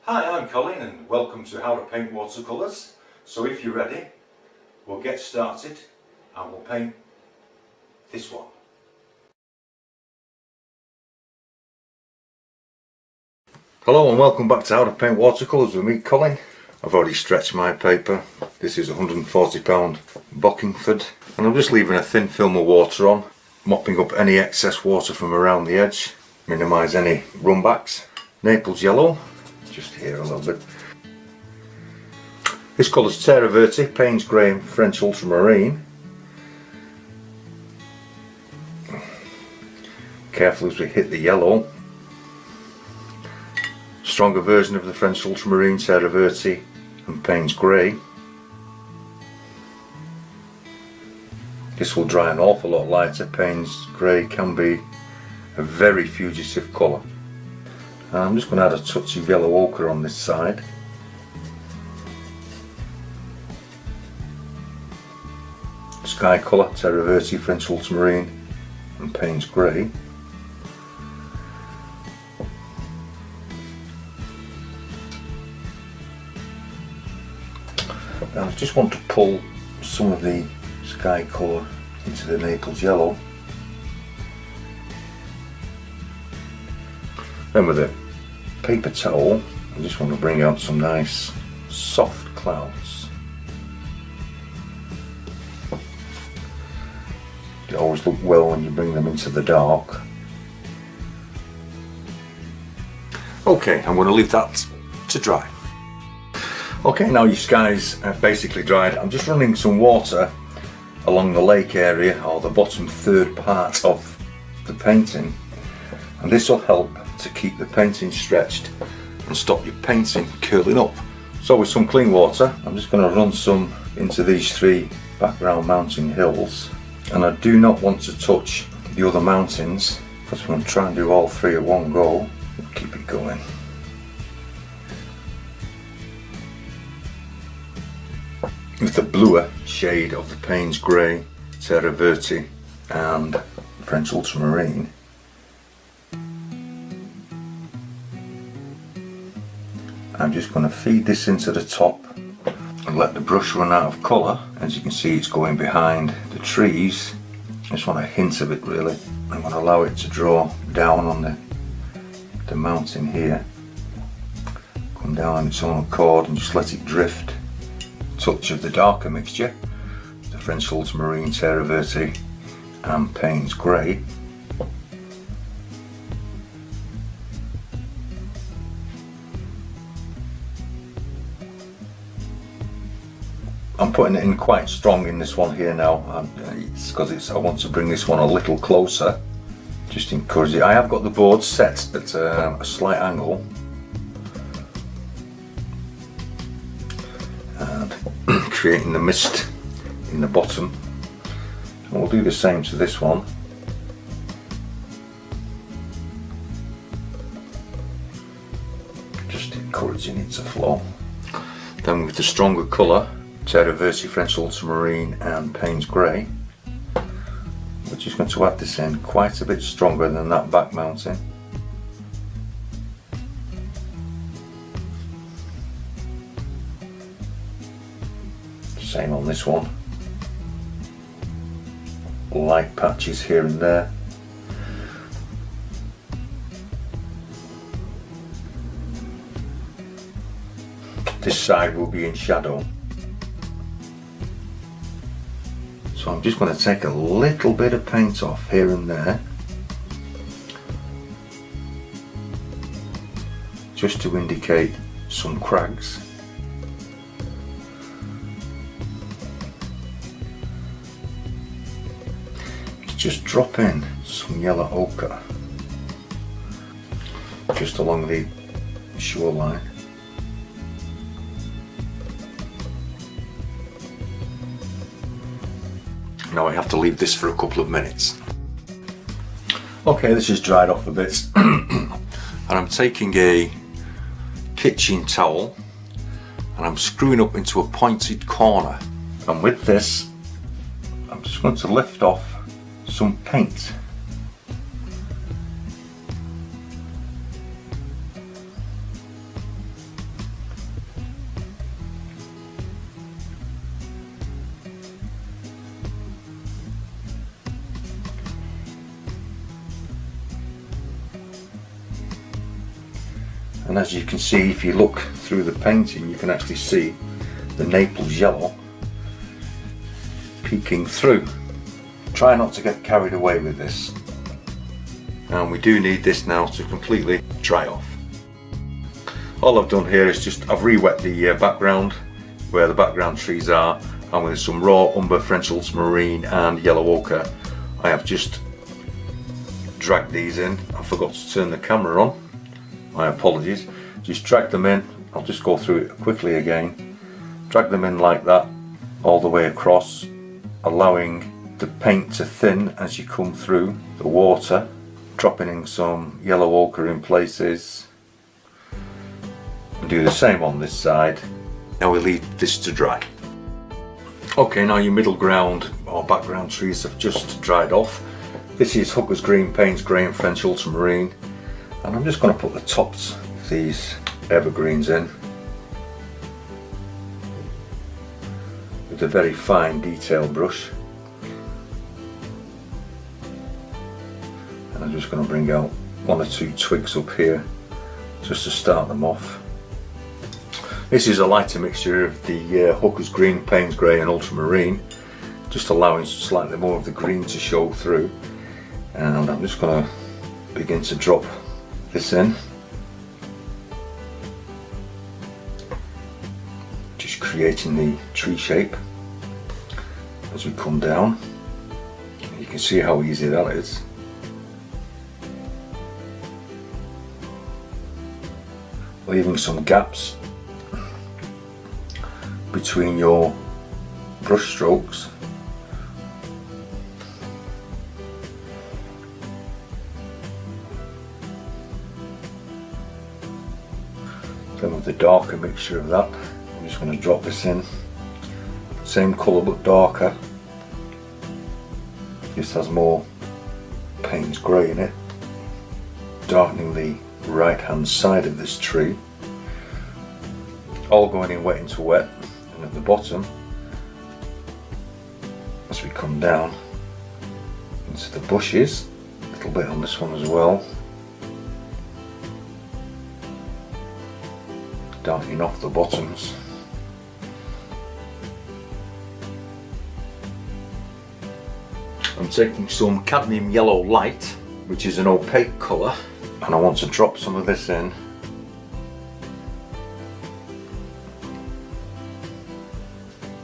Hi, I'm Colin and welcome to How to Paint Watercolors. So if you're ready, we'll get started and we'll paint this one. Hello and welcome back to How to Paint Watercolors with me, Colin. I've already stretched my paper. This is £140 Bockingford and I'm just leaving a thin film of water on, mopping up any excess water from around the edge, minimise any runbacks. Naples yellow, just here a little bit. This colour's Terra Verte, Payne's Grey and French Ultramarine. Careful as we hit the yellow. Stronger version of the French Ultramarine, Terra Verte and Payne's Grey. This will dry an awful lot lighter. Payne's Grey can be a very fugitive colour. I'm just going to add a touch of yellow ochre on this side. Sky colour, Terra Verte, French Ultramarine and Payne's Grey. Now I just want to pull some of the sky colour into the Naples yellow. Then with a paper towel, I just want to bring out some nice soft clouds. They always look well when you bring them into the dark. Okay, I'm going to leave that to dry. Okay, now your sky's basically dried. I'm just running some water along the lake area, or the bottom third part of the painting, and this will help to keep the painting stretched and stop your painting curling up. So with some clean water, I'm just going to run some into these three background mountain hills, and I do not want to touch the other mountains because I'm going to try and do all three at one go and keep it going. With the bluer shade of the Payne's Grey, Terra Verte and French Ultramarine, I'm just going to feed this into the top and let the brush run out of colour. As you can see, it's going behind the trees. I just want a hint of it really. I'm going to allow it to draw down on the mountain here. Come down on its own accord and just let it drift. Touch of the darker mixture, the French Ultramarine, Terra Verte and Payne's Grey. I'm putting it in quite strong in this one here now. It's because I want to bring this one a little closer. Just encourage it. I have got the board set at a slight angle. And creating the mist in the bottom. And we'll do the same to this one. Just encouraging it to flow. Then with the stronger colour, Terra Verte, French Ultramarine and Payne's Grey, we're just going to add this in quite a bit stronger than that back mountain. Same on this one. Light patches here and there. This side will be in shadow. So I'm just going to take a little bit of paint off here and there, just to indicate some crags. Just drop in some yellow ochre just along the shoreline. Now I have to leave this for a couple of minutes. Okay, this is dried off a bit and I'm taking a kitchen towel and I'm screwing up into a pointed corner, and with this I'm just going to lift off some paint. And as you can see, if you look through the painting, you can actually see the Naples yellow peeking through. Try not to get carried away with this. And we do need this now to completely dry off. All I've done here is just I've re-wet the background where the background trees are, and with some raw umber, French ultramarine and yellow ochre, I have just dragged these in. I forgot to turn the camera on, my apologies. Just drag them in. I'll just go through it quickly again. Drag them in like that all the way across, allowing the paint to thin as you come through the water, dropping in some yellow ochre in places, and do the same on this side. Now we leave this to dry. Okay, now your middle ground or background trees have just dried off. This is Hooker's Green, Payne's Grey and French Ultramarine, and I'm just going to put the tops of these evergreens in with a very fine detail brush. And I'm just going to bring out one or two twigs up here just to start them off. This is a lighter mixture of the Hooker's Green, Payne's Grey and Ultramarine, just allowing slightly more of the green to show through. And I'm just going to begin to drop this in, just creating the tree shape as we come down. You can see how easy that is. Leaving some gaps between your brush strokes. Then with the darker mixture of that, I'm just going to drop this in. Same colour but darker. Just has more Payne's Grey in it, darkening the right hand side of this tree. All going in wet into wet, and at the bottom, as we come down into the bushes, a little bit on this one as well, darkening off the bottoms. I'm taking some cadmium yellow light, which is an opaque colour, and I want to drop some of this in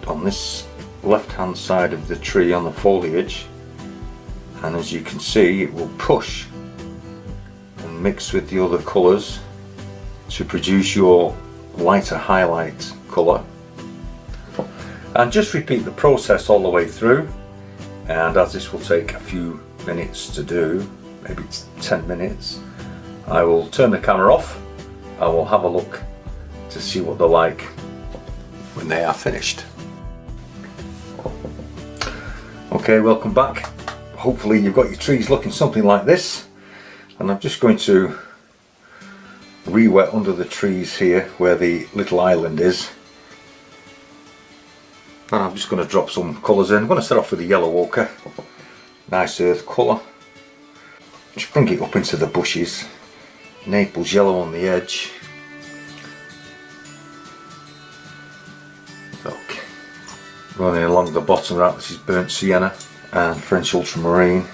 on this left hand side of the tree on the foliage, and as you can see it will push and mix with the other colours to produce your lighter highlight colour. And just repeat the process all the way through, and as this will take a few minutes to do, maybe 10 minutes, I will turn the camera off. I will have a look to see what they're like when they are finished. Okay, welcome back. Hopefully you've got your trees looking something like this, and I'm just going to re-wet under the trees here where the little island is, and I'm just going to drop some colours in. I'm going to start off with the yellow ochre, nice earth colour. Just bring it up into the bushes, Naples yellow on the edge. Okay, running along the bottom of that, this is burnt sienna and French ultramarine.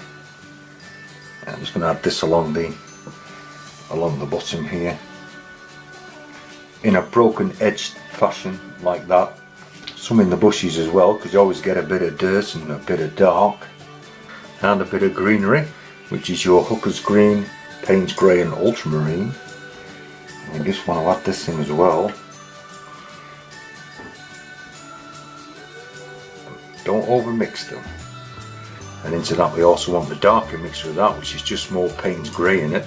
I'm just going to add this along the bottom here in a broken edged fashion like that. Some in the bushes as well, because you always get a bit of dirt and a bit of dark, and a bit of greenery, which is your Hooker's Green, Payne's Grey and Ultramarine. And I just want to add this in as well. Don't over mix them. And into that we also want the darker mixture of that, which is just more Payne's Grey in it.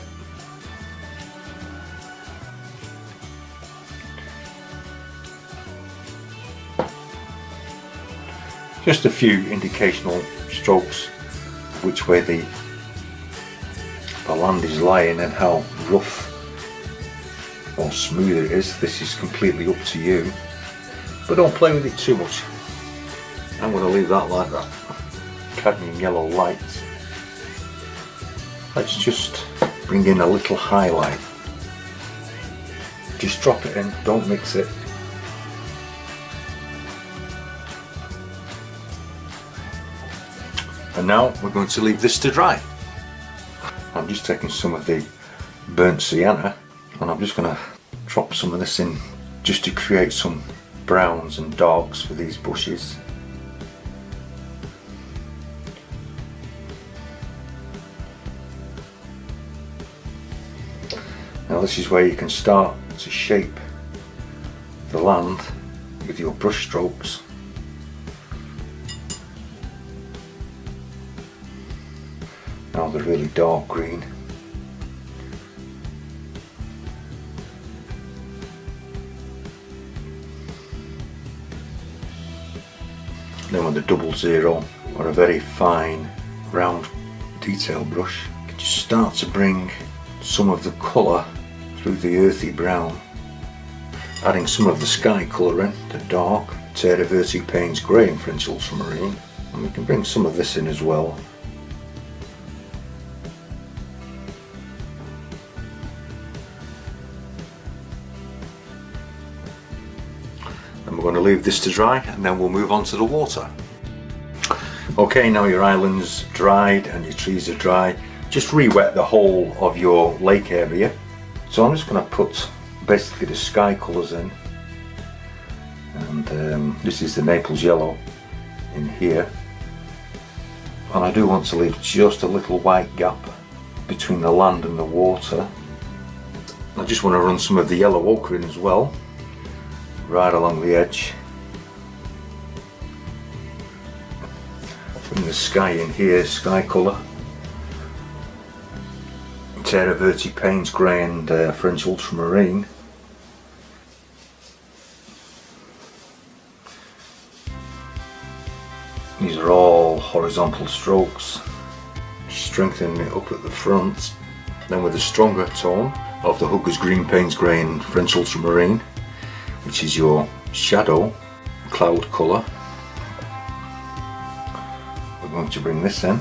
Just a few indicational strokes of which way the land is lying and how rough or smooth it is. This is completely up to you, but don't play with it too much. I'm going to leave that like that. Cadmium yellow light. Let's just bring in a little highlight Just drop it in, don't mix it. And now we're going to leave this to dry. I'm just taking some of the burnt sienna and I'm just going to drop some of this in just to create some browns and darks for these bushes. Now this is where you can start to shape the land with your brush strokes. Now the really dark green. Then with the 00 or a very fine round detail brush, you can just start to bring some of the colour through the earthy brown, adding some of the sky colour in, the dark Terra Verte Payne's Grey and French Ultramarine, and we can bring some of this in as well. And we're going to leave this to dry and then we'll move on to the water. Okay, now your island's dried and your trees are dry, just re-wet the whole of your lake area. So I'm just going to put basically the sky colours in, and this is the Naples yellow in here, and I do want to leave just a little white gap between the land and the water. I just want to run some of the yellow ochre in as well, right along the edge. Bring the sky in here, sky colour. Terra Verte Payne's Grey and French Ultramarine. These are all horizontal strokes, strengthening it up at the front. Then with a stronger tone of the Hooker's Green Payne's Grey and French Ultramarine, which is your shadow cloud colour. We're going to bring this in.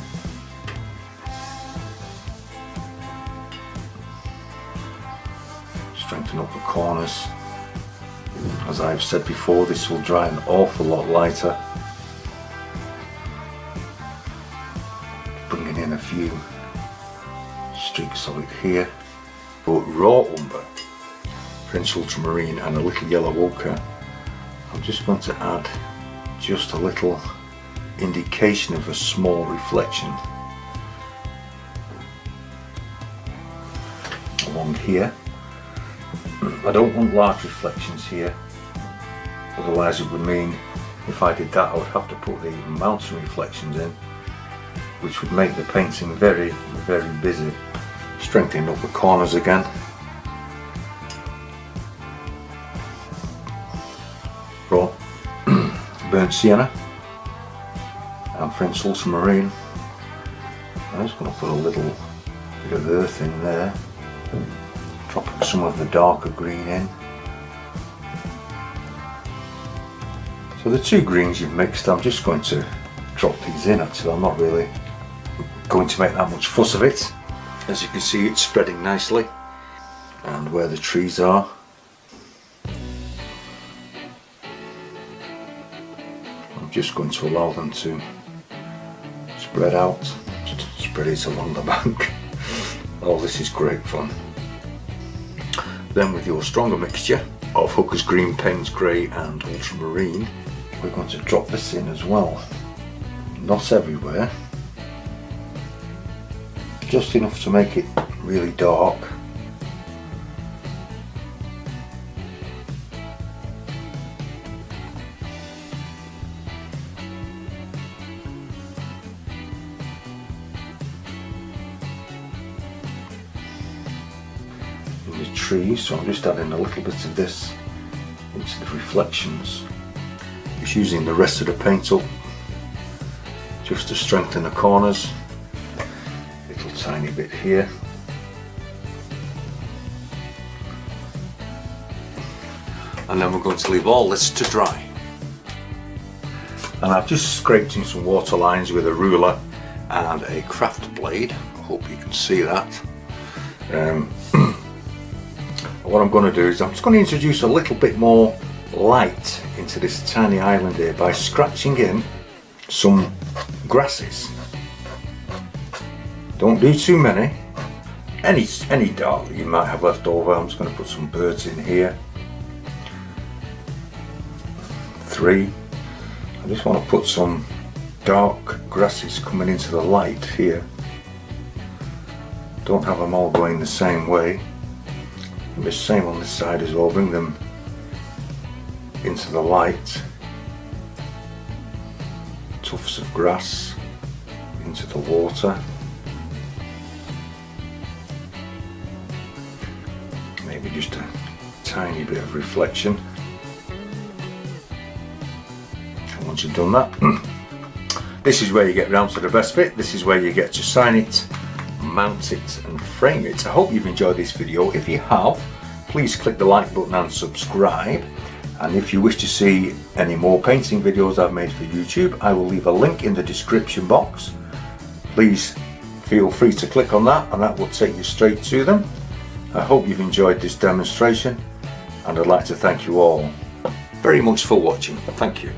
Strengthen up the corners. As I've said before, this will dry an awful lot lighter. Bringing in a few streaks of it here. But raw umber, French Ultramarine and a little yellow ochre, I'm just going to add just a little indication of a small reflection along here. I don't want large reflections here, otherwise it would mean if I did that I would have to put the mountain reflections in, which would make the painting very, very busy. Strengthening up the corners again. Raw burnt sienna and French Ultramarine. I'm just going to put a little bit of earth in there. Dropping some of the darker green in. So the two greens you've mixed, I'm just going to drop these in actually. I'm not really going to make that much fuss of it. As you can see, it's spreading nicely. And where the trees are, I'm just going to allow them to spread out. Just spread it along the bank. Oh, this is great fun. Then with your stronger mixture of Hooker's Green Payne's Grey and Ultramarine, we're going to drop this in as well. Not everywhere, just enough to make it really dark. In the trees, so I'm just adding a little bit of this into the reflections. Just using the rest of the paint up just to strengthen the corners. Little tiny bit here. And then we're going to leave all this to dry. And I've just scraped in some water lines with a ruler and a craft blade. I hope you can see that. what I'm going to do is I'm just going to introduce a little bit more light into this tiny island here by scratching in some grasses. Don't do too many. Any dark that you might have left over. I'm just going to put some birds in here. 3. I just want to put some dark grasses coming into the light here. Don't have them all going the same way. And the same on this side as well. Bring them into the light. Tufts of grass into the water. Maybe just a tiny bit of reflection. And once you've done that, this is where you get round to the best bit. This is where you get to sign it, mount it and frame it. I hope you've enjoyed this video. If you have, please click the like button and subscribe. And if you wish to see any more painting videos I've made for YouTube, I will leave a link in the description box. Please feel free to click on that and that will take you straight to them. I hope you've enjoyed this demonstration and I'd like to thank you all very much for watching. Thank you.